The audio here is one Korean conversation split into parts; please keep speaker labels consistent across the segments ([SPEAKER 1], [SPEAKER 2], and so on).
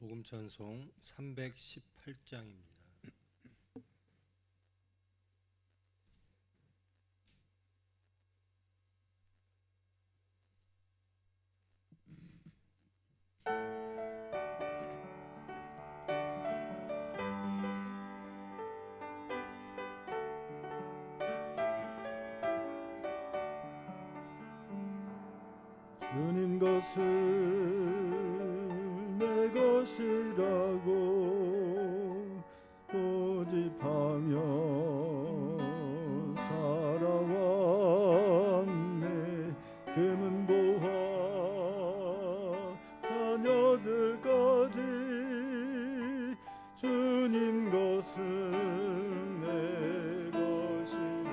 [SPEAKER 1] 복음 찬송 318장입니다.
[SPEAKER 2] 주님 것을 내 것이라고 고집하며 살아왔네. 금은보화 자녀들까지 주님 것을 내 것이라.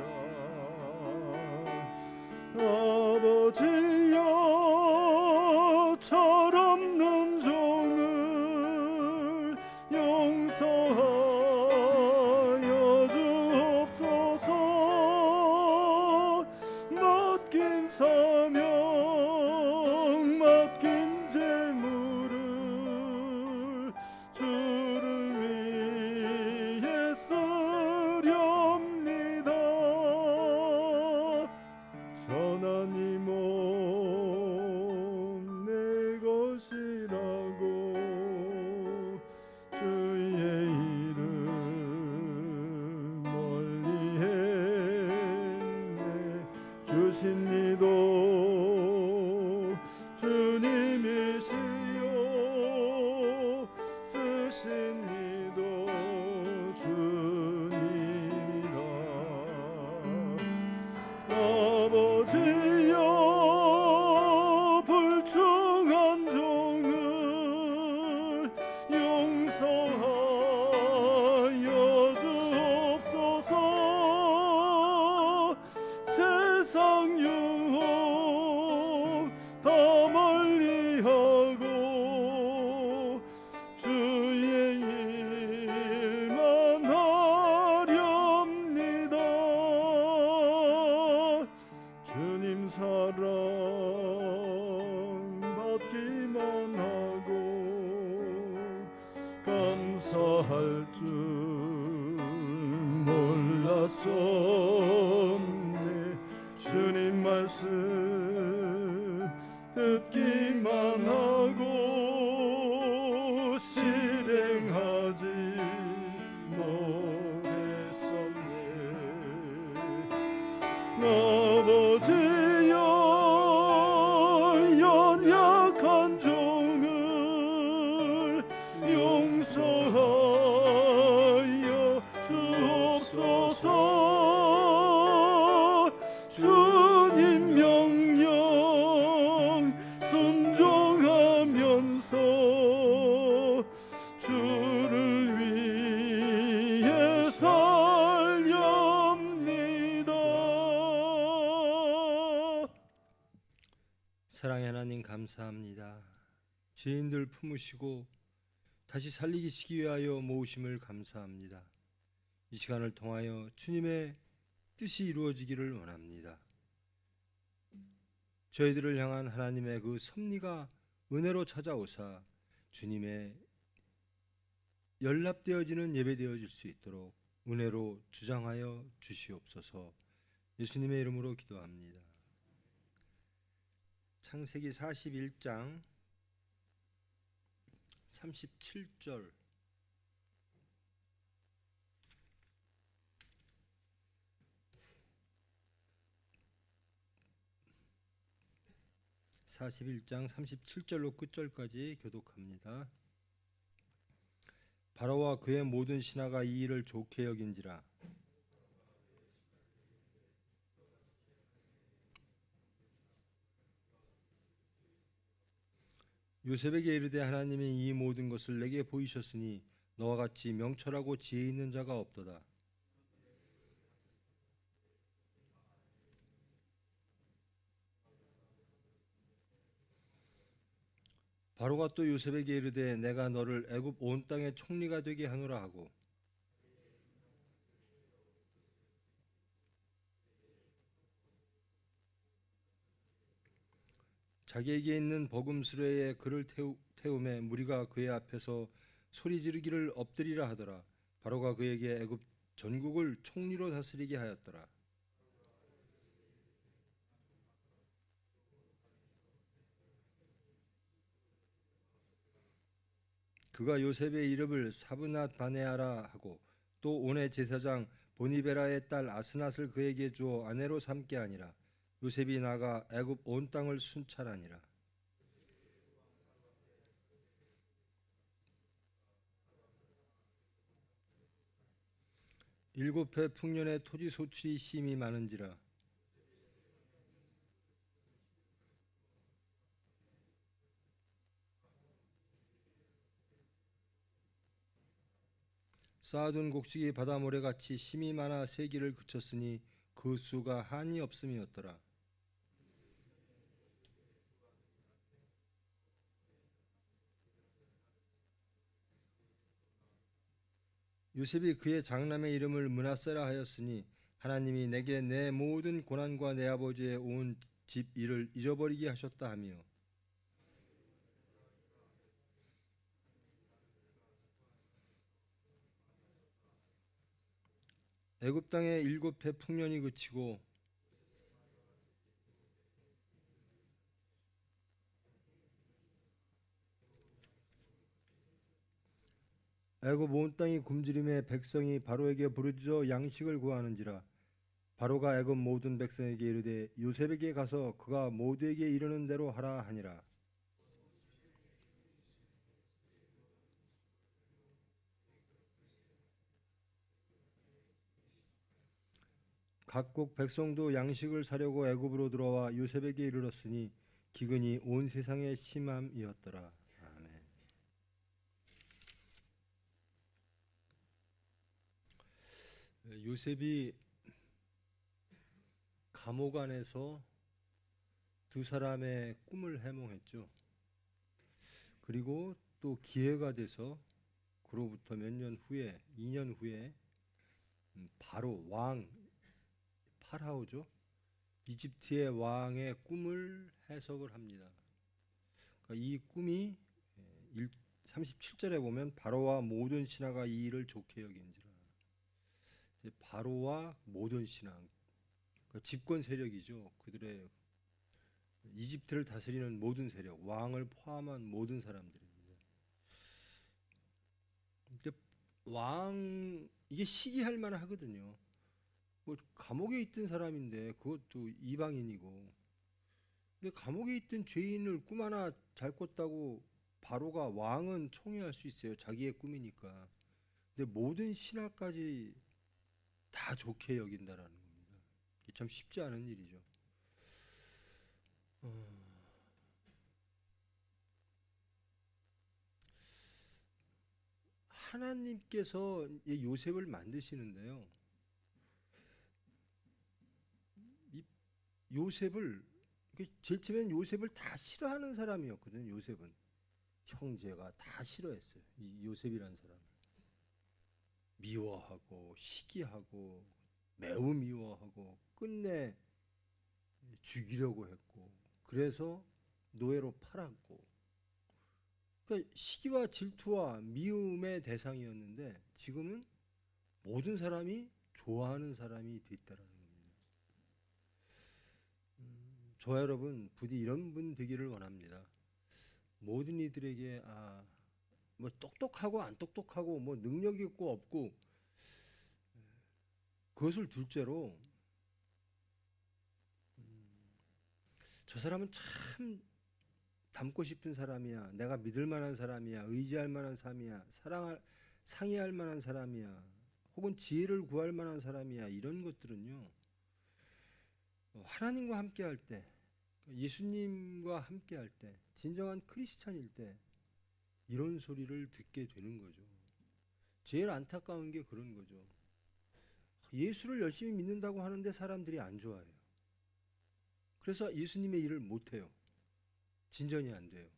[SPEAKER 2] 아버지여 철없는 종을 용서하여 주옵소서. 맡긴 사명 맡긴 재물을 주를 위해 쓰렵니다. 선한 이 몸 내 것이라고 주의 이름 멀리했네. 주신 이도 주님이시요 쓰신 이도 주님이다. 아버지여 불충한 종을 용서하여 주옵소서. 세상 유혹 다 멀리하고 주의 일만 하렵니다. 주님 사랑 받기만 하고 감사할 줄 몰랐었네. 주님 말씀 듣기만 하고 실행하지 못했었네. 아버지여 연약한 종을 용서하여 주옵소서. 주님 명령 순종하면서 주를 위해 살렵니다.
[SPEAKER 1] 사랑의 하나님 감사합니다. 죄인들 품으시고 다시 살리시기 위하여 모으심을 감사합니다. 이 시간을 통하여 주님의 뜻이 이루어지기를 원합니다. 저희들을 향한 하나님의 그 섭리가 은혜로 찾아오사 주님의 연락되어지는 예배되어질 수 있도록 은혜로 주장하여 주시옵소서. 예수님의 이름으로 기도합니다. 창세기 41장 37절 41장 37절로 끝절까지 교독합니다. 바로와 그의 모든 신하가 이 일을 좋게 여긴지라. 요셉에게 이르되 하나님이 이 모든 것을 내게 보이셨으니 너와 같이 명철하고 지혜 있는 자가 없도다. 바로가 또 요셉에게 이르되 내가 너를 애굽 온 땅의 총리가 되게 하노라 하고 자기에게 있는 버금 수레에 그를 태움에 무리가 그의 앞에서 소리 지르기를 엎드리라 하더라. 바로가 그에게 애굽 전국을 총리로 다스리게 하였더라. 그가 요셉의 이름을 사브낫 바네아라 하고 또 온의 제사장 보니베라의 딸 아스낫을 그에게 주어 아내로 삼게 하니라. 요셉이 나가 애굽 온 땅을 순찰하니라. 일곱 해 풍년에 토지 소출이 심히 많은지라. 쌓아둔 곡식이 바다 모래같이 심이 많아 세기를 그쳤으니 그 수가 한이 없음이었더라. 요셉이 그의 장남의 이름을 므낫세라 하였으니 하나님이 내게 내 모든 고난과 내 아버지의 온 집 일을 잊어버리게 하셨다 하며 애굽 땅에 일곱 해 풍년이 그치고 애굽 온 땅이 굶주림에 백성이 바로에게 부르짖어 양식을 구하는지라. 바로가 애굽 모든 백성에게 이르되 요셉에게 가서 그가 모두에게 이르는 대로 하라 하니라. 각국 백성도 양식을 사려고 애굽으로 들어와 요셉에게 이르렀으니 기근이 온 세상에 심함이었더라. 아멘. 요셉이 감옥 안에서 두 사람의 꿈을 해몽했죠. 그리고 또 기회가 돼서 그로부터 몇 년 후에 2년 후에 바로 왕 파라오죠. 이집트의 왕의 꿈을 해석을 합니다. 그러니까 이 꿈이 37절에 보면 바로와 모든 신하가 이 일을 좋게 여긴지라. 바로와 모든 신하, 그러니까 집권 세력이죠. 그들의 이집트를 다스리는 모든 세력, 왕을 포함한 모든 사람들입니다. 왕 이게 시기할 만하거든요. 뭐 감옥에 있던 사람인데 그것도 이방인이고, 근데 감옥에 있던 죄인을 꿈 하나 잘 꿨다고 바로가 왕은 총애할 수 있어요. 자기의 꿈이니까. 근데 모든 신하까지 다 좋게 여긴다라는 겁니다. 이게 참 쉽지 않은 일이죠. 하나님께서 요셉을 만드시는데요. 요셉을 제일 처음엔 요셉을 다 싫어하는 사람이었거든요. 요셉은 형제가 다 싫어했어요. 이 요셉이라는 사람을 미워하고 시기하고 매우 미워하고 끝내 죽이려고 했고, 그래서 노예로 팔았고, 그러니까 시기와 질투와 미움의 대상이었는데 지금은 모든 사람이 좋아하는 사람이 됐다라는 겁니다. 저와 여러분 부디 이런 분 되기를 원합니다. 모든 이들에게 뭐 똑똑하고 안 똑똑하고 뭐 능력 있고 없고 그것을 둘째로 저 사람은 참 닮고 싶은 사람이야, 내가 믿을 만한 사람이야, 의지할 만한 사람이야, 상의할 만한 사람이야, 혹은 지혜를 구할 만한 사람이야, 이런 것들은요, 하나님과 함께 할 때, 예수님과 함께 할 때, 진정한 크리스찬일 때 이런 소리를 듣게 되는 거죠. 제일 안타까운 게 그런 거죠. 예수를 열심히 믿는다고 하는데 사람들이 안 좋아해요. 그래서 예수님의 일을 못해요. 진전이 안 돼요.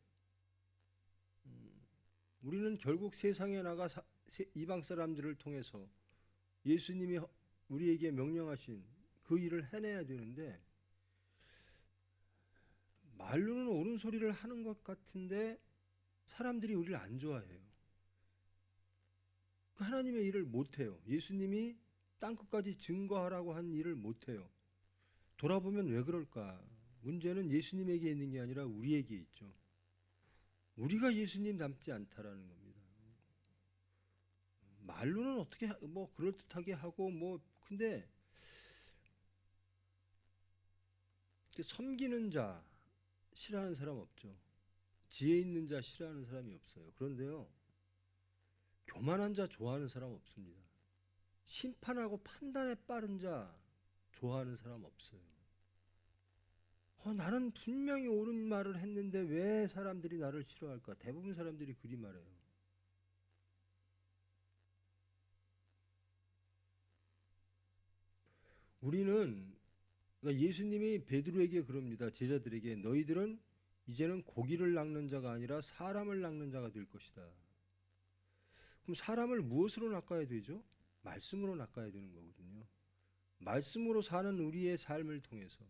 [SPEAKER 1] 우리는 결국 세상에 나가 이방 사람들을 통해서 예수님이 우리에게 명령하신 그 일을 해내야 되는데, 말로는 옳은 소리를 하는 것 같은데 사람들이 우리를 안 좋아해요. 하나님의 일을 못해요. 예수님이 땅끝까지 증거하라고 한 일을 못해요. 돌아보면 왜 그럴까? 문제는 예수님에게 있는 게 아니라 우리에게 있죠. 우리가 예수님 닮지 않다라는 겁니다. 말로는 어떻게 뭐 그럴듯하게 하고 뭐 근데 섬기는 자 싫어하는 사람 없죠. 지혜 있는 자 싫어하는 사람이 없어요. 그런데요, 교만한 자 좋아하는 사람 없습니다. 심판하고 판단에 빠른 자 좋아하는 사람 없어요. 나는 분명히 옳은 말을 했는데 왜 사람들이 나를 싫어할까? 대부분 사람들이 그리 말해요. 우리는 그러니까 예수님이 베드로에게 그럽니다. 제자들에게 너희들은 이제는 고기를 낚는 자가 아니라 사람을 낚는 자가 될 것이다. 그럼 사람을 무엇으로 낚아야 되죠? 말씀으로 낚아야 되는 거거든요. 말씀으로 사는 우리의 삶을 통해서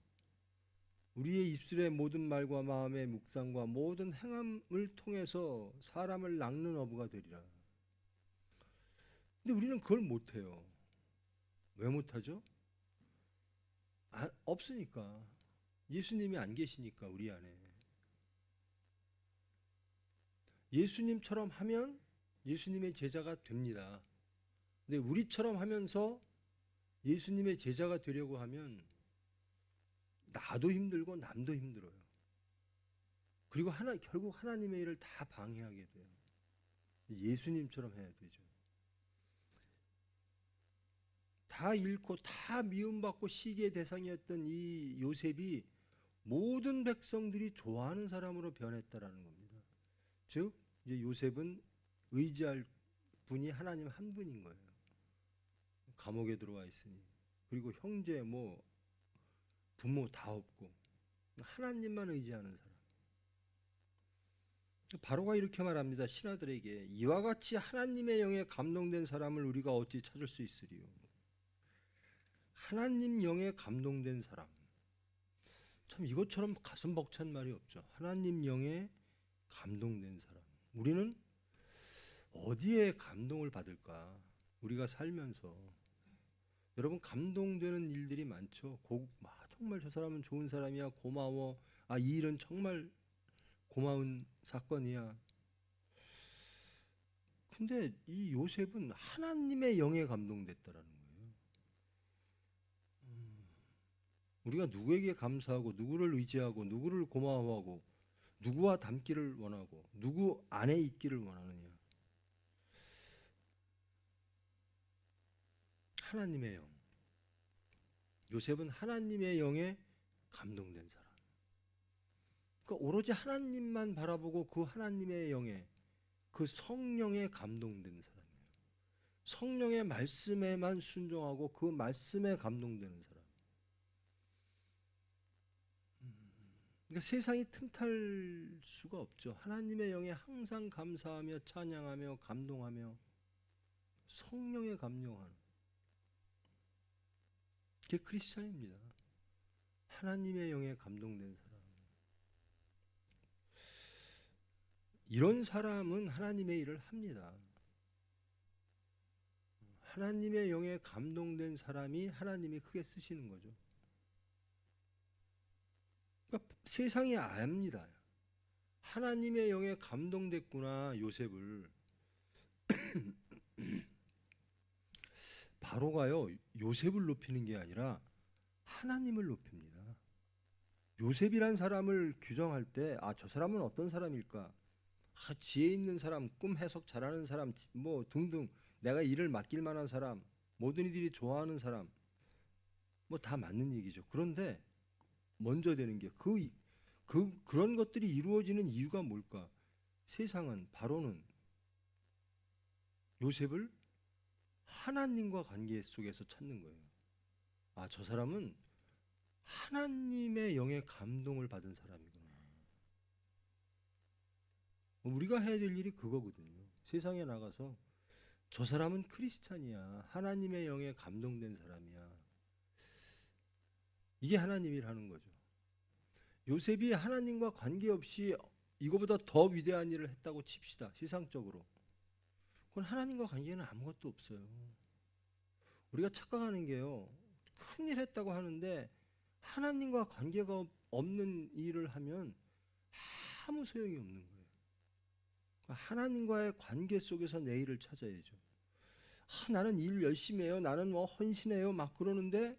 [SPEAKER 1] 우리의 입술의 모든 말과 마음의 묵상과 모든 행함을 통해서 사람을 낚는 어부가 되리라. 근데 우리는 그걸 못해요. 왜 못하죠? 없으니까. 예수님이 안 계시니까 우리 안에. 예수님처럼 하면 예수님의 제자가 됩니다. 근데 우리처럼 하면서 예수님의 제자가 되려고 하면 나도 힘들고 남도 힘들어요. 그리고 결국 하나님의 일을 다 방해하게 돼요. 예수님처럼 해야 되죠. 다 잃고 다 미움받고 시기의 대상이었던 이 요셉이 모든 백성들이 좋아하는 사람으로 변했다라는 겁니다. 즉 이제 요셉은 의지할 분이 하나님 한 분인 거예요. 감옥에 들어와 있으니 그리고 형제 뭐 부모 다 없고 하나님만 의지하는 사람. 바로가 이렇게 말합니다. 신하들에게 이와 같이 하나님의 영에 감동된 사람을 우리가 어찌 찾을 수 있으리요. 하나님 영에 감동된 사람. 참 이것처럼 가슴 벅찬 말이 없죠. 하나님 영에 감동된 사람. 우리는 어디에 감동을 받을까? 우리가 살면서 여러분 감동되는 일들이 많죠. 정말 저 사람은 좋은 사람이야. 고마워. 이 일은 정말 고마운 사건이야. 근데 이 요셉은 하나님의 영에 감동됐다라는 거예요. 우리가 누구에게 감사하고 누구를 의지하고 누구를 고마워하고 누구와 닮기를 원하고 누구 안에 있기를 원하느냐? 하나님의 영. 요셉은 하나님의 영에 감동된 사람. 그러니까 오로지 하나님만 바라보고 그 하나님의 영에 그 성령에 감동된 사람이에요. 성령의 말씀에만 순종하고 그 말씀에 감동되는 사람. 그러니까 세상이 틈탈 수가 없죠. 하나님의 영에 항상 감사하며 찬양하며 감동하며 성령에 감동하는 그게 크리스찬입니다. 하나님의 영에 감동된 사람. 이런 사람은 하나님의 일을 합니다. 하나님의 영에 감동된 사람이 하나님이 크게 쓰시는 거죠. 그러니까 세상이 압니다. 하나님의 영에 감동됐구나 요셉을. 바로가요 요셉을 높이는 게 아니라 하나님을 높입니다. 요셉이란 사람을 규정할 때 저 사람은 어떤 사람일까? 지혜 있는 사람, 꿈 해석 잘하는 사람, 뭐 등등 내가 일을 맡길 만한 사람, 모든 이들이 좋아하는 사람, 뭐 다 맞는 얘기죠. 그런데 먼저 되는 게 그런 것들이 이루어지는 이유가 뭘까? 세상은 바로는 요셉을 하나님과 관계 속에서 찾는 거예요. 저 사람은 하나님의 영에 감동을 받은 사람이구나. 우리가 해야 될 일이 그거거든요. 세상에 나가서 저 사람은 크리스찬이야. 하나님의 영에 감동된 사람이야. 이게 하나님 일하는 거죠. 요셉이 하나님과 관계없이 이거보다 더 위대한 일을 했다고 칩시다. 세상적으로. 그건 하나님과 관계는 아무것도 없어요. 우리가 착각하는 게요. 큰일 했다고 하는데 하나님과 관계가 없는 일을 하면 아무 소용이 없는 거예요. 하나님과의 관계 속에서 내 일을 찾아야죠. 나는 일 열심히 해요. 나는 뭐 헌신해요. 막 그러는데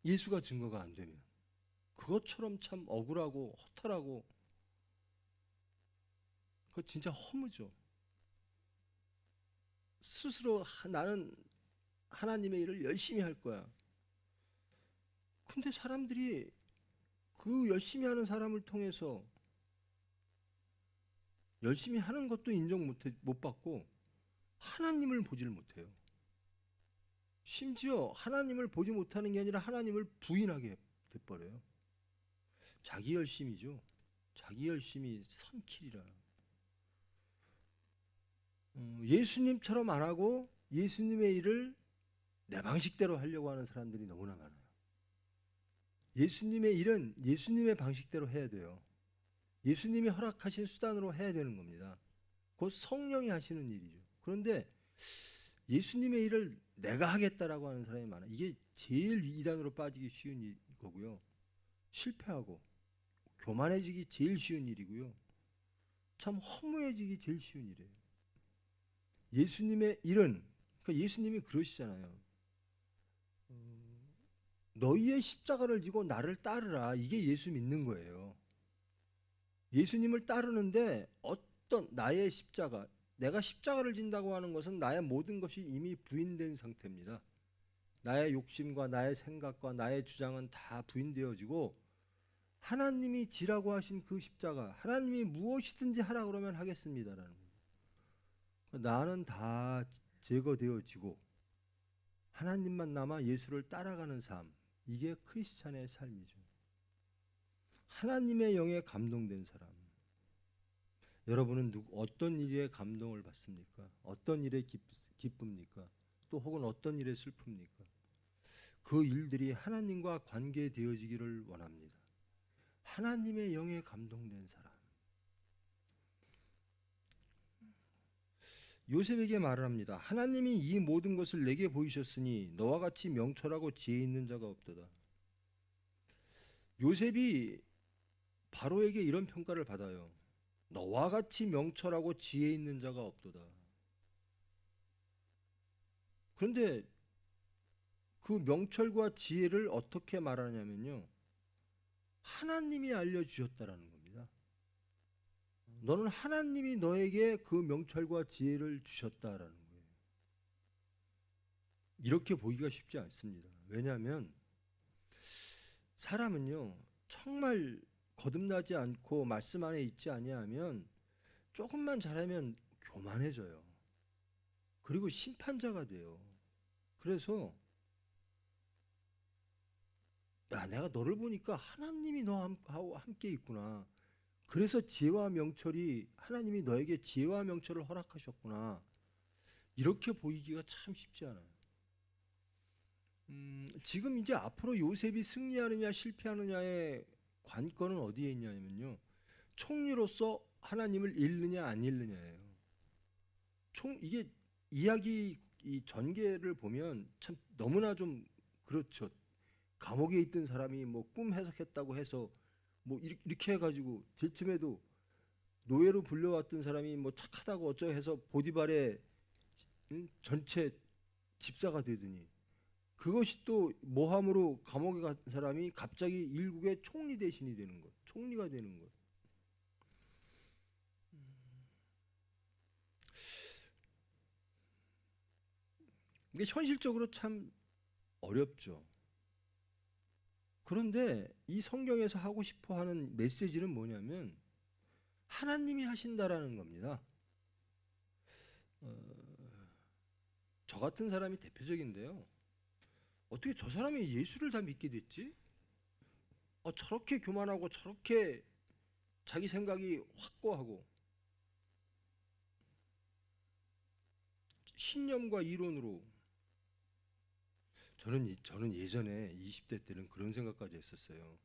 [SPEAKER 1] 예수가 증거가 안 되면 그것처럼 참 억울하고 허탈하고 그거 진짜 허무죠. 스스로 나는 하나님의 일을 열심히 할 거야. 근데 사람들이 그 열심히 하는 사람을 통해서 열심히 하는 것도 인정 못 받고 하나님을 보지를 못해요. 심지어 하나님을 보지 못하는 게 아니라 하나님을 부인하게 돼버려요. 자기 열심이죠. 자기 열심이 선킬이라. 예수님처럼 안 하고 예수님의 일을 내 방식대로 하려고 하는 사람들이 너무나 많아요. 예수님의 일은 예수님의 방식대로 해야 돼요. 예수님이 허락하신 수단으로 해야 되는 겁니다. 곧 성령이 하시는 일이죠. 그런데 예수님의 일을 내가 하겠다라고 하는 사람이 많아요. 이게 제일 이단으로 빠지기 쉬운 거고요. 실패하고 교만해지기 제일 쉬운 일이고요. 참 허무해지기 제일 쉬운 일이에요. 예수님의 일은, 그러니까 예수님이 그러시잖아요. 너희의 십자가를 지고 나를 따르라. 이게 예수 믿는 거예요. 예수님을 따르는데 어떤 나의 십자가, 내가 십자가를 진다고 하는 것은 나의 모든 것이 이미 부인된 상태입니다. 나의 욕심과 나의 생각과 나의 주장은 다 부인되어지고 하나님이 지라고 하신 그 십자가, 하나님이 무엇이든지 하라 그러면 하겠습니다라는 거예요. 나는 다 제거되어지고 하나님만 남아 예수를 따라가는 삶, 이게 크리스찬의 삶이죠. 하나님의 영에 감동된 사람. 여러분은 어떤 일에 감동을 받습니까? 어떤 일에 기쁩니까? 또 혹은 어떤 일에 슬픕니까? 그 일들이 하나님과 관계되어지기를 원합니다. 하나님의 영에 감동된 사람. 요셉에게 말을 합니다. 하나님이 이 모든 것을 내게 보이셨으니 너와 같이 명철하고 지혜 있는 자가 없도다. 요셉이 바로에게 이런 평가를 받아요. 너와 같이 명철하고 지혜 있는 자가 없도다. 그런데 그 명철과 지혜를 어떻게 말하냐면요. 하나님이 알려주셨다라는 겁니다. 너는 하나님이 너에게 그 명철과 지혜를 주셨다라는 거예요. 이렇게 보기가 쉽지 않습니다. 왜냐하면 사람은요. 정말 거듭나지 않고 말씀 안에 있지 아니하면 조금만 잘하면 교만해져요. 그리고 심판자가 돼요. 그래서 야, 내가 너를 보니까 하나님이 너하고 함께 있구나. 그래서 지혜와 명철이 하나님이 너에게 지혜와 명철을 허락하셨구나. 이렇게 보이기가 참 쉽지 않아요. 지금 이제 앞으로 요셉이 승리하느냐 실패하느냐의 관건은 어디에 있냐면요. 총리로서 하나님을 잃느냐 안 잃느냐예요. 이게 이야기 이 전개를 보면 참 너무나 좀 그렇죠. 감옥에 있던 사람이 뭐 꿈 해석했다고 해서 뭐 이렇게 해가지고 제쯤에도 노예로 불려왔던 사람이 뭐 착하다고 어쩌고 해서 보디발의 전체 집사가 되더니 그것이 또 모함으로 감옥에 간 사람이 갑자기 일국의 총리 대신이 되는 것, 총리가 되는 것. 이게 현실적으로 참 어렵죠. 그런데 이 성경에서 하고 싶어 하는 메시지는 뭐냐면 하나님이 하신다라는 겁니다. 저 같은 사람이 대표적인데요. 어떻게 저 사람이 예수를 다 믿게 됐지? 저렇게 교만하고 저렇게 자기 생각이 확고하고 신념과 이론으로 저는 예전에 20대 때는 그런 생각까지 했었어요.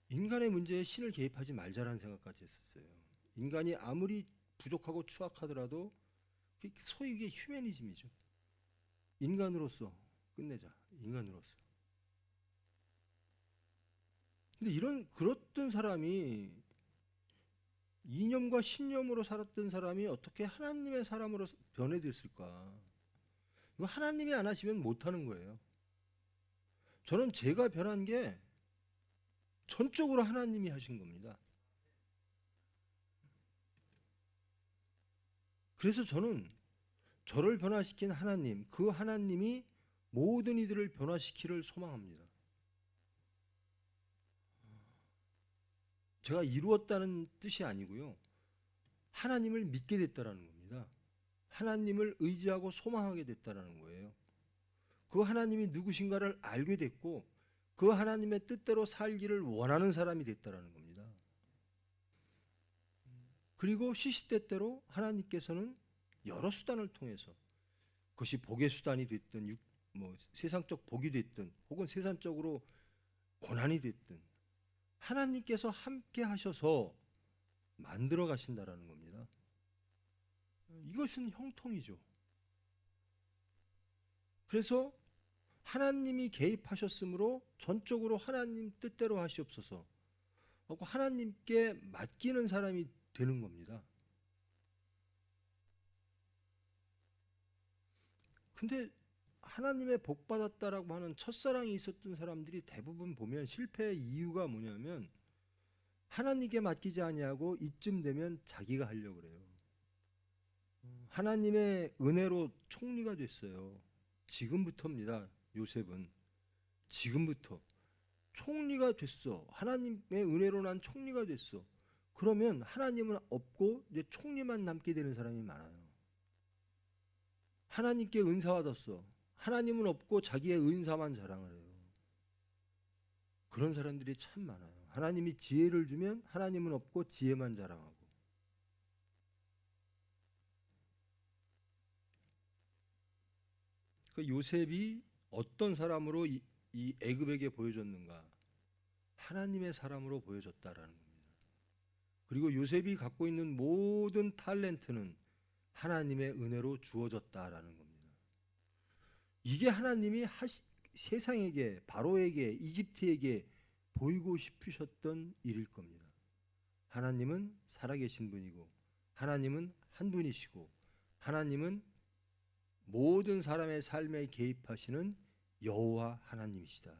[SPEAKER 1] 인간의 문제에 신을 개입하지 말자라는 생각까지 했었어요. 인간이 아무리 부족하고 추악하더라도 소위 이게 휴머니즘이죠. 인간으로서 끝내자. 인간으로서. 근데 그렇던 사람이 이념과 신념으로 살았던 사람이 어떻게 하나님의 사람으로 변해됐을까? 이거 하나님이 안 하시면 못하는 거예요. 저는 제가 변한 게 전적으로 하나님이 하신 겁니다. 그래서 저는 저를 변화시킨 하나님, 그 하나님이 모든 이들을 변화시키를 소망합니다. 제가 이루었다는 뜻이 아니고요. 하나님을 믿게 됐다라는 겁니다. 하나님을 의지하고 소망하게 됐다라는 거예요. 그 하나님이 누구신가를 알게 됐고 그 하나님의 뜻대로 살기를 원하는 사람이 됐다라는 겁니다. 그리고 시시때때로 하나님께서는 여러 수단을 통해서 그것이 복의 수단이 됐든 세상적 복이 됐든 혹은 세상적으로 고난이 됐든 하나님께서 함께 하셔서 만들어 가신다라는 겁니다. 이것은 형통이죠. 그래서 하나님이 개입하셨으므로 전적으로 하나님 뜻대로 하시옵소서 하고 하나님께 맡기는 사람이 되는 겁니다. 근데 하나님의 복 받았다라고 하는 첫사랑이 있었던 사람들이 대부분 보면 실패의 이유가 뭐냐면 하나님께 맡기지 아니하고 이쯤 되면 자기가 하려고 그래요. 하나님의 은혜로 총리가 됐어요. 지금부터입니다. 요셉은 지금부터 총리가 됐어. 하나님의 은혜로 난 총리가 됐어. 그러면 하나님은 없고 이제 총리만 남게 되는 사람이 많아요. 하나님께 은사 받았어. 하나님은 없고 자기의 은사만 자랑을 해요. 그런 사람들이 참 많아요. 하나님이 지혜를 주면 하나님은 없고 지혜만 자랑하고. 그 요셉이 어떤 사람으로 이 애굽에게 보여줬는가? 하나님의 사람으로 보여줬다라는 겁니다. 그리고 요셉이 갖고 있는 모든 탤런트는 하나님의 은혜로 주어졌다라는 겁니다. 이게 하나님이 세상에게, 바로에게, 이집트에게 보이고 싶으셨던 일일 겁니다. 하나님은 살아계신 분이고 하나님은 한 분이시고 하나님은 모든 사람의 삶에 개입하시는 여호와 하나님이시다.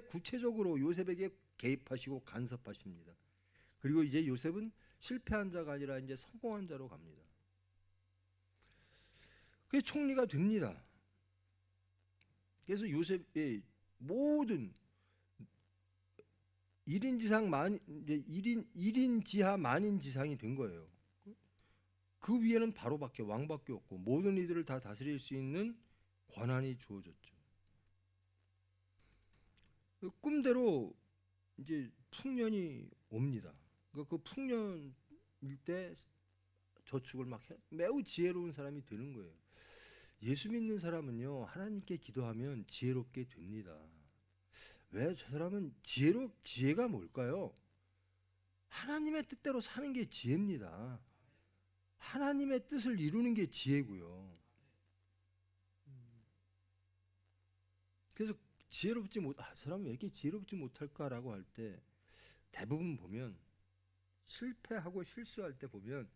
[SPEAKER 1] 구체적으로 요셉에게 개입하시고 간섭하십니다. 그리고 이제 요셉은 실패한 자가 아니라 이제 성공한 자로 갑니다. 그게 총리가 됩니다. 그래서 요셉의 모든 1인 지상 이제 1인 지하 만인 지상이 된 거예요. 그 위에는 바로밖에 왕밖에 없고 모든 이들을 다 다스릴 수 있는 권한이 주어졌죠. 꿈대로 이제 풍년이 옵니다. 그 풍년일 때 저축을 막 매우 지혜로운 사람이 되는 거예요. 예수 믿는 사람은요 하나님께 기도하면 지혜롭게 됩니다. 왜? 저 사람은 지혜가 뭘까요? 하나님의 뜻대로 사는 게 지혜입니다. 하나님의 뜻을 이루는 게 지혜고요. 그래서 저 사람은 왜 이렇게 지혜롭지 못할까라고 할 때 대부분 보면 실패하고 실수할 때 보면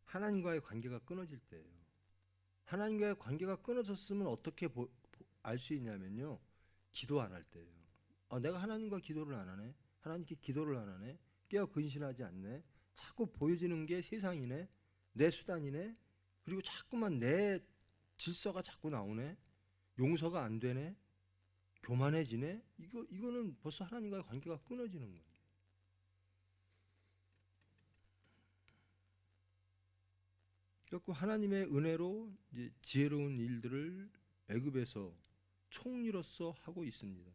[SPEAKER 1] 하나님과의 관계가 끊어질 때예요. 하나님과의 관계가 끊어졌으면 어떻게 알 수 있냐면요. 기도 안 할 때예요. 내가 하나님과 기도를 안 하네. 하나님께 기도를 안 하네. 깨어 근신하지 않네. 자꾸 보여지는 게 세상이네. 내 수단이네. 그리고 자꾸만 내 질서가 자꾸 나오네. 용서가 안 되네. 교만해지네. 이거는 벌써 하나님과의 관계가 끊어지는 거예요. 그래서 하나님의 은혜로 이제 지혜로운 일들을 애굽에서 총리로서 하고 있습니다.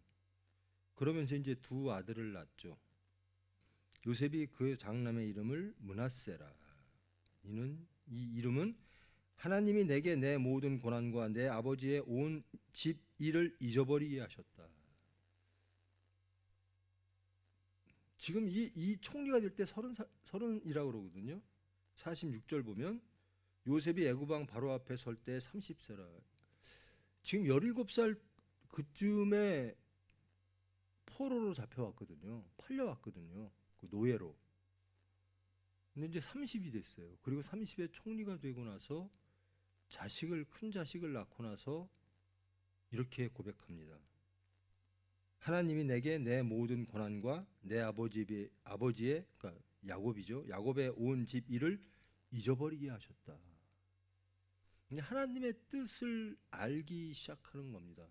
[SPEAKER 1] 그러면서 이제 두 아들을 낳죠. 요셉이 그 장남의 이름을 므낫세라. 이 이름은 하나님이 내게 내 모든 고난과 내 아버지의 온 집 일을 잊어버리게 하셨다. 지금 이 총리가 될 때 30이라고 그러거든요. 46절 보면 요셉이 애굽 왕 바로 앞에 설 때 30세라. 지금 17살 그쯤에 포로로 잡혀왔거든요. 팔려왔거든요. 그 노예로. 근데 이제 30이 됐어요. 그리고 30에 총리가 되고 나서 큰 자식을 낳고 나서 이렇게 고백합니다. 하나님이 내게 내 모든 고난과 내 아버지의 그러니까 야곱이죠. 야곱의 온 집 일을 잊어버리게 하셨다. 하나님의 뜻을 알기 시작하는 겁니다.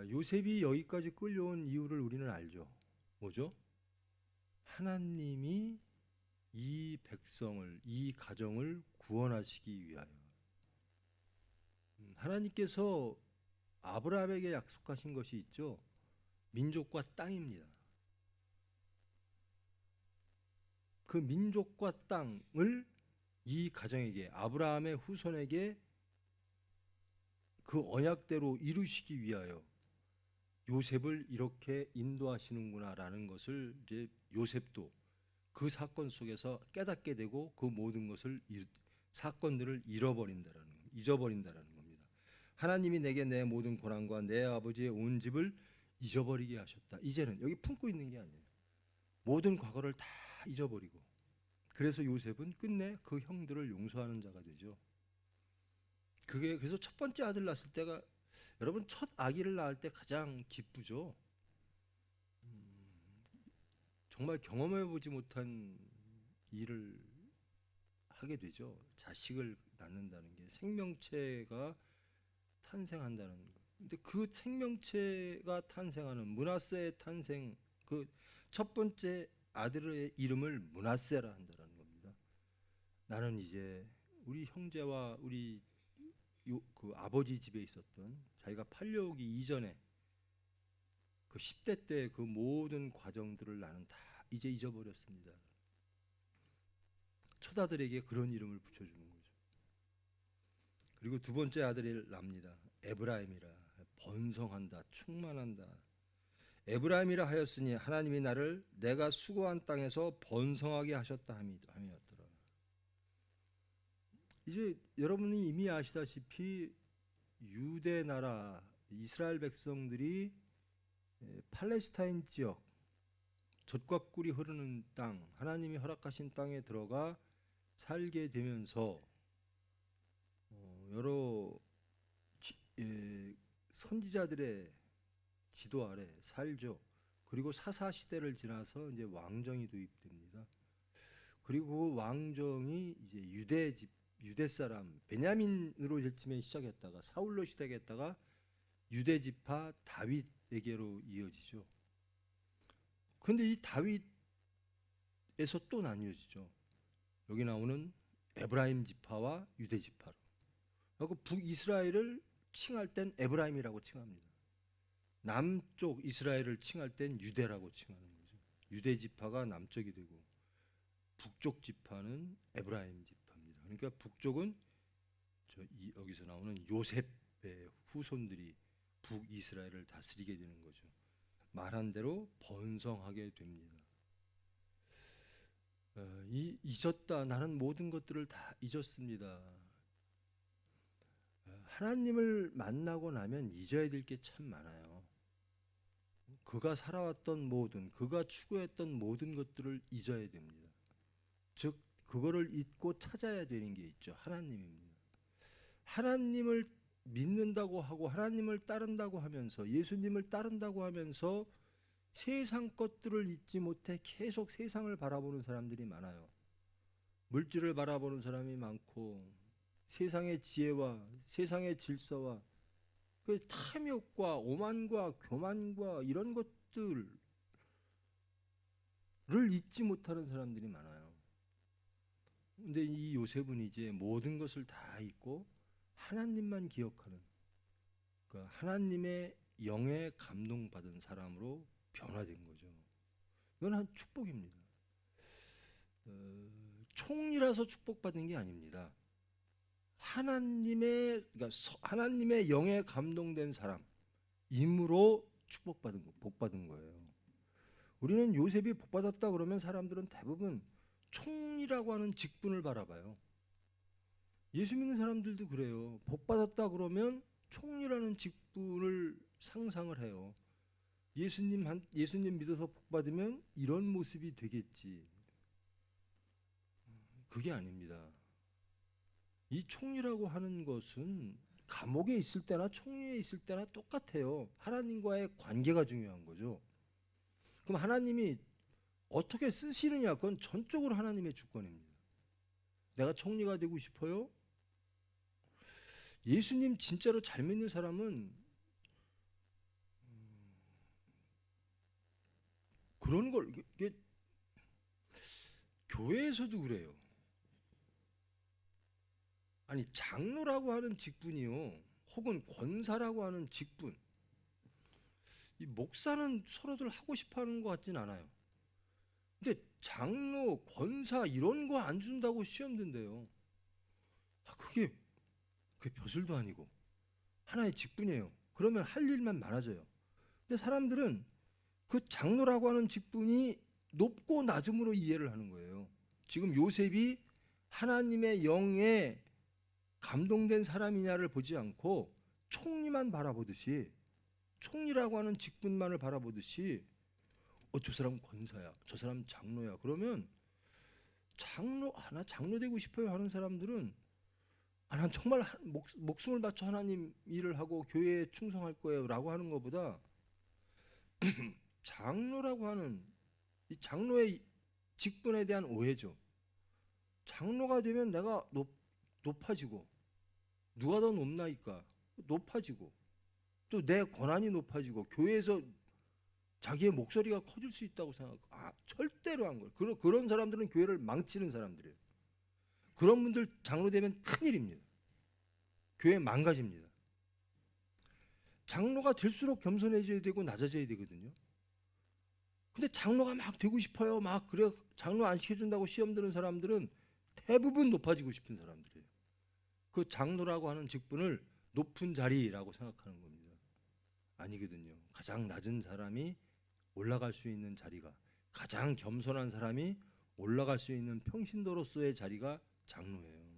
[SPEAKER 1] 요셉이 여기까지 끌려온 이유를 우리는 알죠. 뭐죠? 하나님이 이 백성을, 이 가정을 구원하시기 위하여. 하나님께서 아브라함에게 약속하신 것이 있죠. 민족과 땅입니다. 그 민족과 땅을 이 가정에게, 아브라함의 후손에게 그 언약대로 이루시기 위하여 요셉을 이렇게 인도하시는구나라는 것을 이제 요셉도 그 사건 속에서 깨닫게 되고 그 모든 것을 사건들을 잊어버린다라는 겁니다. 하나님이 내게 내 모든 고난과 내 아버지의 온 집을 잊어버리게 하셨다. 이제는 여기 품고 있는 게 아니에요. 모든 과거를 다 잊어버리고, 그래서 요셉은 끝내 그 형들을 용서하는 자가 되죠. 그게 그래서 첫 번째 아들 낳았을 때가, 여러분 첫 아기를 낳을 때 가장 기쁘죠. 정말 경험해 보지 못한 일을 하게 되죠. 자식을 낳는다는 게, 생명체가 탄생한다는 거. 근데 그 생명체가 탄생하는 므낫세의 탄생, 그 첫 번째 아들의 이름을 므낫세라 한다는 겁니다. 나는 이제 우리 형제와 우리 그 아버지 집에 있었던, 자기가 팔려오기 이전에 그 10대 때 그 모든 과정들을 나는 다 이제 잊어버렸습니다. 첫 아들에게 그런 이름을 붙여주는 거죠. 그리고 두 번째 아들을 낳습니다. 에브라임이라, 번성한다, 충만한다. 에브라임이라 하였으니 하나님이 나를 내가 수고한 땅에서 번성하게 하셨다 함이었더라. 이제 여러분이 이미 아시다시피 유대 나라 이스라엘 백성들이 팔레스타인 지역, 젖과 꿀이 흐르는 땅, 하나님이 허락하신 땅에 들어가 살게 되면서 여러 선지자들의 지도 아래 살죠. 그리고 사사 시대를 지나서 이제 왕정이 도입됩니다. 그리고 그 왕정이 이제 유대 사람 베냐민으로 처음에 시작했다가 사울로 시작했다가 유대 지파 다윗에게로 이어지죠. 그런데 이 다윗에서 또 나뉘어지죠. 여기 나오는 에브라임 지파와 유대 지파로. 그리고 북이스라엘을 칭할 땐 에브라임이라고 칭합니다. 남쪽 이스라엘을 칭할 땐 유대라고 칭하는 거죠. 유대 지파가 남쪽이 되고 북쪽 지파는 에브라임 지파입니다. 그러니까 북쪽은 여기서 나오는 요셉의 후손들이 북이스라엘을 다스리게 되는 거죠. 말한 대로 번성하게 됩니다. 잊었다. 나는 모든 것들을 다 잊었습니다. 하나님을 만나고 나면 잊어야 될 게 참 많아요. 그가 살아왔던 모든, 그가 추구했던 모든 것들을 잊어야 됩니다. 즉 그거를 잊고 찾아야 되는 게 있죠. 하나님입니다. 하나님을 믿는다고 하고 하나님을 따른다고 하면서, 예수님을 따른다고 하면서 세상 것들을 잊지 못해 계속 세상을 바라보는 사람들이 많아요. 물질을 바라보는 사람이 많고, 세상의 지혜와 세상의 질서와 그 탐욕과 오만과 교만과 이런 것들을 잊지 못하는 사람들이 많아요. 근데 이 요셉은 이제 모든 것을 다 잊고 하나님만 기억하는, 그러니까 하나님의 영에 감동받은 사람으로 변화된 거죠. 이건 한 축복입니다. 총이라서 축복받은 게 아닙니다. 그러니까 하나님의 영에 감동된 사람임으로 축복받은 복 받은 거예요. 우리는 요셉이 복 받았다 그러면 사람들은 대부분 총리라고 하는 직분을 바라봐요. 예수 믿는 사람들도 그래요. 복 받았다 그러면 총리라는 직분을 상상을 해요. 예수님 믿어서 복 받으면 이런 모습이 되겠지. 그게 아닙니다. 이 총리라고 하는 것은 감옥에 있을 때나 총리에 있을 때나 똑같아요. 하나님과의 관계가 중요한 거죠. 그럼 하나님이 어떻게 쓰시느냐, 그건 전적으로 하나님의 주권입니다. 내가 총리가 되고 싶어요? 예수님 진짜로 잘 믿는 사람은 그런 걸 이게 교회에서도 그래요. 아니 장로라고 하는 직분이요, 혹은 권사라고 하는 직분, 이 목사는 서로들 하고 싶어하는 것 같진 않아요. 근데 장로, 권사 이런 거 안 준다고 시험 든대요. 그게 벼슬도 아니고 하나의 직분이에요. 그러면 할 일만 많아져요. 근데 사람들은 그 장로라고 하는 직분이 높고 낮음으로 이해를 하는 거예요. 지금 요셉이 하나님의 영에 감동된 사람이냐를 보지 않고 총리만 바라보듯이, 총리라고 하는 직분만을 바라보듯이 저 사람 권사야, 저 사람 장로야. 그러면 나 장로 되고 싶어요 하는 사람들은 난 정말 목숨을 바쳐 하나님 일을 하고 교회에 충성할 거예요 라고 하는 것보다 장로라고 하는 이 장로의 직분에 대한 오해죠. 장로가 되면 내가 높아지고, 누가 더 높나이까? 높아지고, 또 내 권한이 높아지고, 교회에서 자기의 목소리가 커질 수 있다고 생각하고, 절대로 한 거예요. 그런 사람들은 교회를 망치는 사람들이에요. 그런 분들 장로 되면 큰일입니다. 교회 망가집니다. 장로가 될수록 겸손해져야 되고 낮아져야 되거든요. 근데 장로가 막 되고 싶어요, 막 그래 장로 안 시켜준다고 시험 드는 사람들은 대부분 높아지고 싶은 사람들이에요. 그 장로라고 하는 직분을 높은 자리라고 생각하는 겁니다. 아니거든요. 가장 낮은 사람이 올라갈 수 있는 자리가, 가장 겸손한 사람이 올라갈 수 있는 평신도로서의 자리가 장로예요.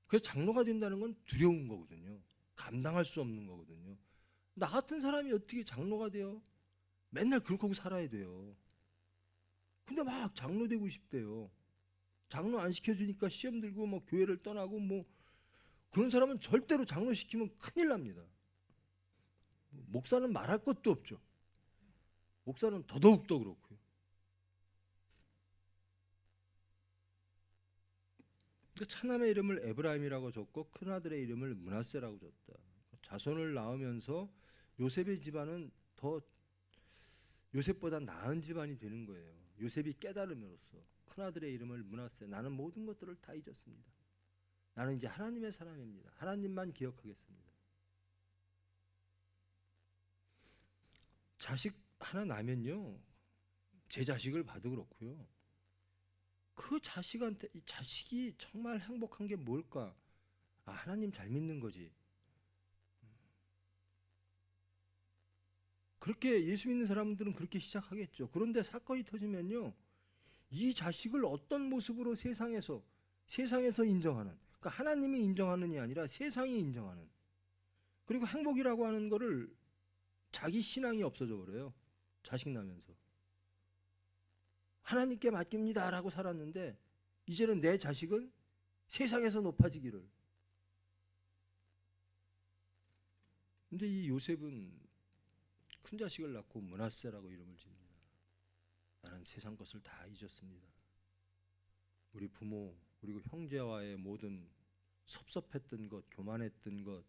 [SPEAKER 1] 그래서 장로가 된다는 건 두려운 거거든요. 감당할 수 없는 거거든요. 나 같은 사람이 어떻게 장로가 돼요? 맨날 그러고 살아야 돼요. 근데 막 장로 되고 싶대요. 장로 안 시켜주니까 시험 들고 뭐 교회를 떠나고 뭐, 그런 사람은 절대로 장로 시키면 큰일 납니다. 목사는 말할 것도 없죠. 목사는 더더욱더 그렇고요. 그 차남의 이름을 에브라임이라고 줬고 큰아들의 이름을 므낫세라고 줬다. 자손을 낳으면서 요셉의 집안은 더 요셉보다 나은 집안이 되는 거예요. 요셉이 깨달음으로써 큰아들의 이름을 므낫세, 나는 모든 것들을 다 잊었습니다. 나는 이제 하나님의 사람입니다. 하나님만 기억하겠습니다. 자식 하나 나면요, 제 자식을 봐도 그렇고요, 그 자식한테, 이 자식이 정말 행복한 게 뭘까? 하나님 잘 믿는 거지. 그렇게 예수 믿는 사람들은 그렇게 시작하겠죠. 그런데 사건이 터지면요, 이 자식을 어떤 모습으로 세상에서 인정하는, 그러니까 하나님이 인정하는이 아니라 세상이 인정하는, 그리고 행복이라고 하는 거를 자기 신앙이 없어져 버려요. 자식 나면서 하나님께 맡깁니다라고 살았는데 이제는 내 자식은 세상에서 높아지기를. 근데 이 요셉은 큰 자식을 낳고 므낫세라고 이름을 집니다. 나는 세상 것을 다 잊었습니다. 우리 부모 그리고 형제와의 모든 섭섭했던 것, 교만했던 것,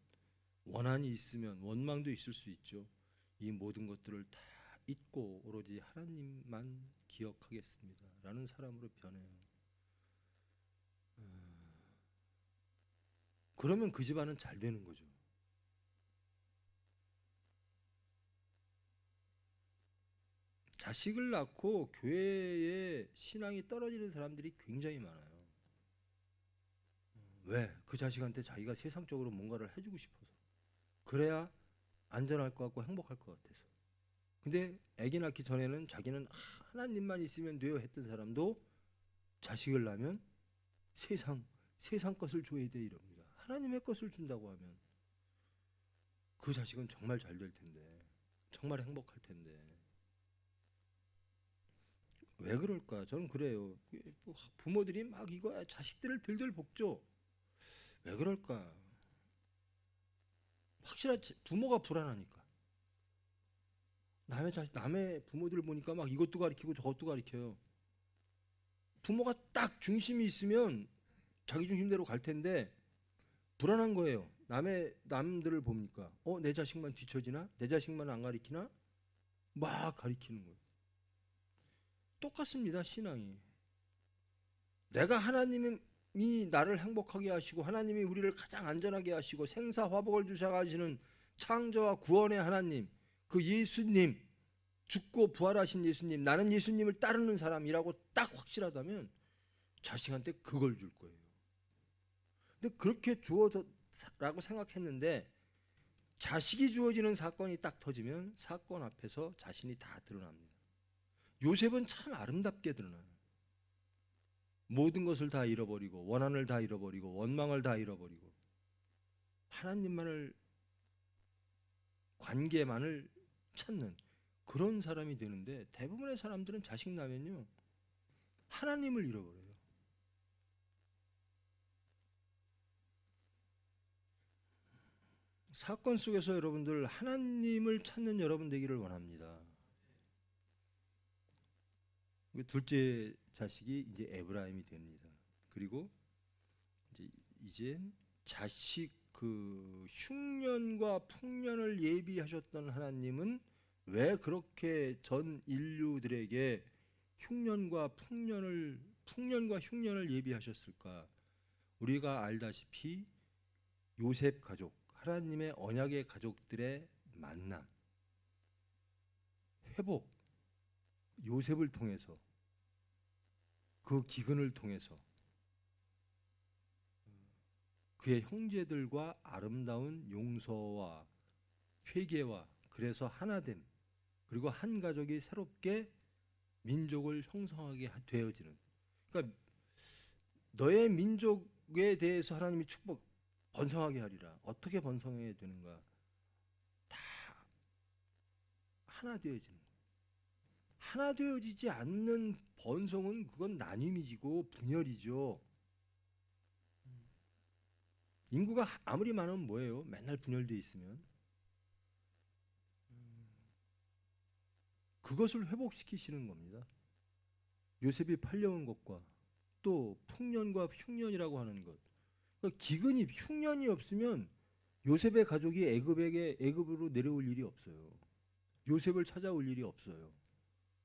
[SPEAKER 1] 원한이 있으면 원망도 있을 수 있죠. 이 모든 것들을 다 잊고 오로지 하나님만 기억하겠습니다 라는 사람으로 변해요. 그러면 그 집안은 잘 되는 거죠. 자식을 낳고 교회에 신앙이 떨어지는 사람들이 굉장히 많아요. 왜? 그 자식한테 자기가 세상적으로 뭔가를 해주고 싶어서. 그래야 안전할 것 같고 행복할 것 같아서. 근데 아기 낳기 전에는 자기는 하나님만 있으면 돼요 했던 사람도 자식을 낳으면 세상 것을 줘야 돼 이럽니다. 하나님의 것을 준다고 하면 그 자식은 정말 잘 될 텐데, 정말 행복할 텐데. 왜 그럴까? 저는 그래요. 부모들이 막 이거 자식들을 들들 볶죠. 왜 그럴까? 확실한 부모가 불안하니까. 남의 부모들을 보니까 막 이것도 가르치고 저것도 가르쳐요. 부모가 딱 중심이 있으면 자기 중심대로 갈 텐데 불안한 거예요. 남들을 보니까 내 자식만 뒤처지나? 내 자식만 안 가르치나? 막 가르치는 거예요. 똑같습니다. 신앙이. 내가 하나님이 나를 행복하게 하시고 하나님이 우리를 가장 안전하게 하시고 생사화복을 주셔가시는 창조와 구원의 하나님, 그 예수님, 죽고 부활하신 예수님, 나는 예수님을 따르는 사람이라고 딱 확실하다면 자식한테 그걸 줄 거예요. 근데 그렇게 주어졌라고 생각했는데 자식이 주어지는 사건이 딱 터지면 사건 앞에서 자신이 다 드러납니다. 요셉은 참 아름답게 드러나요. 모든 것을 다 잃어버리고 원한을 다 잃어버리고 원망을 다 잃어버리고 하나님만을, 관계만을 찾는 그런 사람이 되는데, 대부분의 사람들은 자식 나면요 하나님을 잃어버려요. 사건 속에서 여러분들 하나님을 찾는 여러분 되기를 원합니다. 둘째 자식이 이제 에브라임이 됩니다. 그리고 이제 자식 그 흉년과 풍년을 예비하셨던 하나님은 왜 그렇게 전 인류들에게 풍년과 흉년을 예비하셨을까? 우리가 알다시피 요셉 가족, 하나님의 언약의 가족들의 만남, 회복, 요셉을 통해서, 그 기근을 통해서 그의 형제들과 아름다운 용서와 회개와, 그래서 하나됨, 그리고 한 가족이 새롭게 민족을 형성하게 되어지는. 그러니까 너의 민족에 대해서 하나님이 번성하게 하리라. 어떻게 번성해야 되는가? 다 하나 되어지는 거예요. 하나 되어지지 않는 번성은 그건 나눔이지고 분열이죠. 인구가 아무리 많으면 뭐예요? 맨날 분열되어 있으면. 그것을 회복시키시는 겁니다. 요셉이 팔려온 것과 또 풍년과 흉년이라고 하는 것. 그러니까 기근이, 흉년이 없으면 요셉의 가족이 애굽으로 내려올 일이 없어요. 요셉을 찾아올 일이 없어요.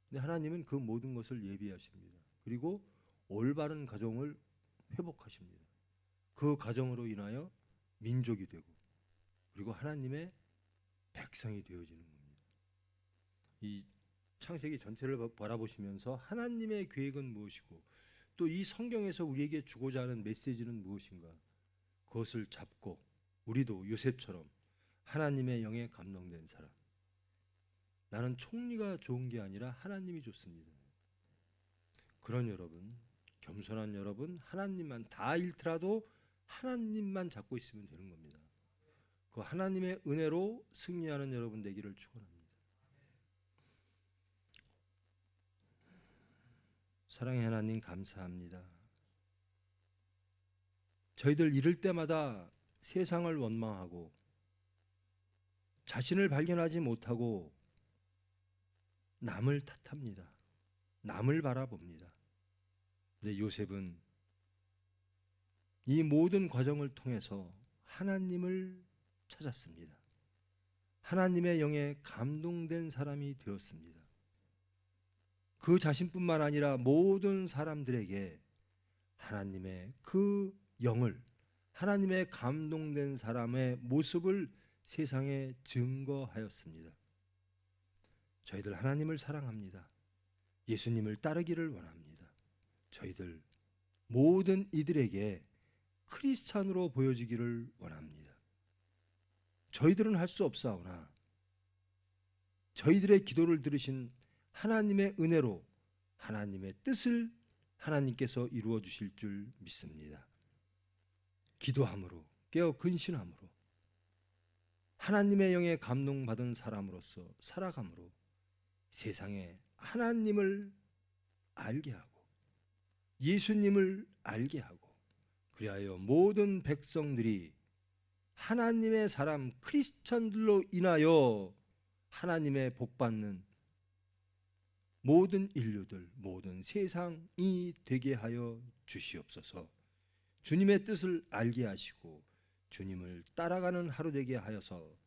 [SPEAKER 1] 근데 하나님은 그 모든 것을 예비하십니다. 그리고 올바른 가정을 회복하십니다. 그 가정으로 인하여 민족이 되고 그리고 하나님의 백성이 되어지는 겁니다. 이 창세기 전체를 바라보시면서 하나님의 계획은 무엇이고 또 이 성경에서 우리에게 주고자 하는 메시지는 무엇인가, 그것을 잡고 우리도 요셉처럼 하나님의 영에 감동된 사람. 나는 총리가 좋은 게 아니라 하나님이 좋습니다. 그런 여러분, 겸손한 여러분, 하나님만 다 잃더라도 하나님만 잡고 있으면 되는 겁니다. 그 하나님의 은혜로 승리하는 여러분 되기를 축원합니다. 사랑의 하나님, 감사합니다. 저희들 이럴 때마다 세상을 원망하고 자신을 발견하지 못하고 남을 탓합니다. 남을 바라봅니다. 근데 요셉은 이 모든 과정을 통해서 하나님을 찾았습니다. 하나님의 영에 감동된 사람이 되었습니다. 그 자신뿐만 아니라 모든 사람들에게 하나님의 그 영을, 하나님의 감동된 사람의 모습을 세상에 증거하였습니다. 저희들 하나님을 사랑합니다. 예수님을 따르기를 원합니다. 저희들 모든 이들에게 크리스찬으로 보여지기를 원합니다. 저희들은 할 수 없사오나 저희들의 기도를 들으신 하나님의 은혜로 하나님의 뜻을 하나님께서 이루어 주실 줄 믿습니다. 기도함으로 깨어 근신함으로 하나님의 영에 감동받은 사람으로서 살아감으로 세상에 하나님을 알게 하고 예수님을 알게 하고 그리하여 모든 백성들이 하나님의 사람 크리스천들로 인하여 하나님의 복받는 모든 인류들 모든 세상이 되게 하여 주시옵소서. 주님의 뜻을 알게 하시고 주님을 따라가는 하루 되게 하여서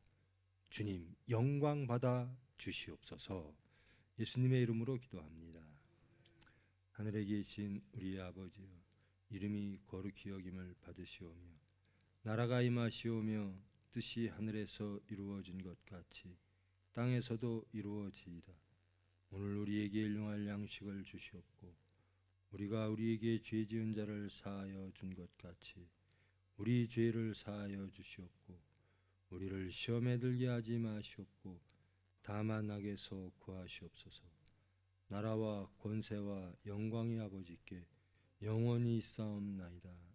[SPEAKER 1] 주님 영광 받아 주시옵소서. 예수님의 이름으로 기도합니다. 하늘에 계신 우리의 아버지여, 이름이 거룩히 여김을 받으시오며 나라가 임하시오며 뜻이 하늘에서 이루어진 것 같이 땅에서도 이루어지이다. 오늘 우리에게 일용할 양식을 주시옵고 우리가 우리에게 죄 지은 자를 사하여 준 것 같이 우리 죄를 사하여 주시옵고 우리를 시험에 들게 하지 마시옵고 다만 악에서 구하시옵소서. 나라와 권세와 영광이 아버지께 영원히 있사옵나이다.